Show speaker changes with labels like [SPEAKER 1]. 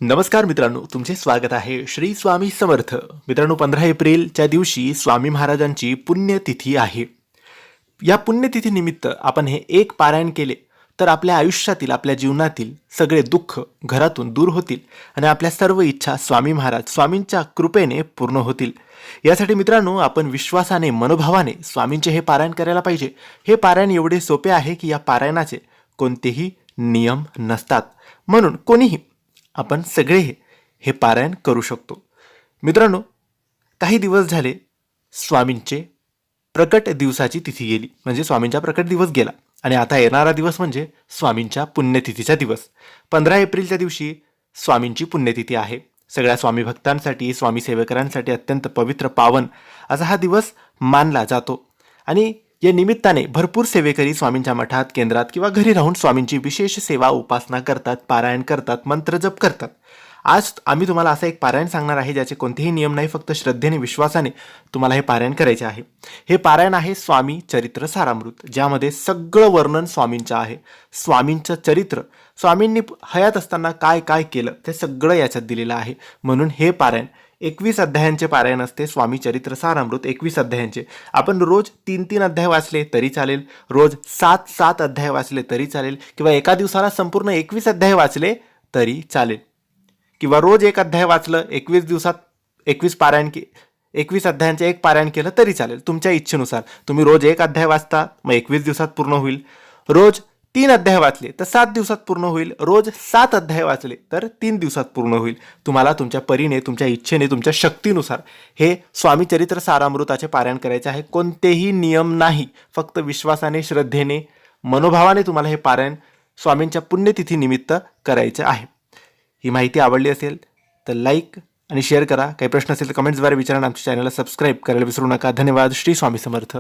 [SPEAKER 1] नमस्कार मित्रांनो, तुमचे स्वागत आहे श्री स्वामी समर्थ. मित्रांनो, 15 एप्रिलच्या दिवशी स्वामी महाराजांची पुण्यतिथी आहे. या पुण्यतिथीनिमित्त आपण हे एक पारायण केले तर आपल्या आयुष्यातील, आपल्या जीवनातील सगळे दुःख घरातून दूर होतील आणि आपल्या सर्व इच्छा स्वामी महाराज स्वामींच्या कृपेने पूर्ण होतील. यासाठी मित्रांनो, आपण विश्वासाने, मनोभावाने स्वामींचे हे पारायण करायला पाहिजे. हे पारायण एवढे सोपे आहे की या पारायणाचे कोणतेही नियम नसतात, म्हणून कोणीही आपण सगळे हे पारायण करू शकतो. मित्रांनो, काही दिवस झाले स्वामींचे प्रकट दिवसाची तिथी गेली, म्हणजे स्वामींचा प्रकट दिवस गेला आणि आता येणारा दिवस म्हणजे स्वामींच्या पुण्यतिथीचा दिवस. 15 एप्रिलच्या दिवशी स्वामींची पुण्यतिथी आहे. सगळ्या स्वामी भक्तांसाठी, स्वामी सेवकांसाठी अत्यंत पवित्र, पावन असा हा दिवस मानला जातो आणि या निमित्ताने भरपूर सेवेकरी स्वामींच्या मठात, केंद्रात किंवा घरी राहून स्वामींची विशेष सेवा, उपासना करतात, पारायण करतात, मंत्रजप करतात. आज आम्ही तुम्हाला असं एक पारायण सांगणार आहे ज्याचे कोणतेही नियम नाही, फक्त श्रद्धेने, विश्वासाने तुम्हाला हे पारायण करायचे आहे. हे पारायण आहे स्वामी चरित्र सारामृत, ज्यामध्ये सगळं वर्णन स्वामींचं आहे. स्वामींचं चरित्र, स्वामींनी हयात असताना काय काय केलं ते सगळं याच्यात दिलेलं आहे. म्हणून हे पारायण 21 अध्यायांचे पारायण असते. स्वामी चरित्र सारामृत 21 अध्यायांचे. आपण रोज 3-3 अध्याय वाचले तरी चालेल, रोज 7-7 अध्याय वाचले तरी चालेल, किंवा एका दिवसाला संपूर्ण 21 अध्याय वाचले तरी चालेल, किंवा रोज एक अध्याय वाचलं, 21 दिवसात 21 अध्यायांचे एक पारायण केलं तरी चालेल. तुमच्या इच्छेनुसार तुम्ही रोज एक अध्याय वाचता, मग 21 दिवसात पूर्ण होईल. रोज 3 अध्याय वाचले तर 7 दिवसात पूर्ण होईल. रोज 7 अध्याय वाचले तर 3 दिवसात पूर्ण होईल. तुम्हाला तुमच्या परीने, तुमच्या इच्छेने, तुमच्या शक्तीनुसार हे स्वामी चरित्र सारामृताचे पारायण करायचे आहे. कोणतेही नियम नाही, फक्त विश्वासाने, श्रद्धेने, मनोभावाने तुम्हाला हे पारायण स्वामींच्या पुण्यतिथीनिमित्त करायचे आहे. ही माहिती आवडली असेल तर लाईक आणि शेअर करा. काही प्रश्न असेल तर कमेंट्सद्वारे विचारा. आमच्या चॅनलला सबस्क्राईब करायला विसरू नका. धन्यवाद. श्री स्वामी समर्थ.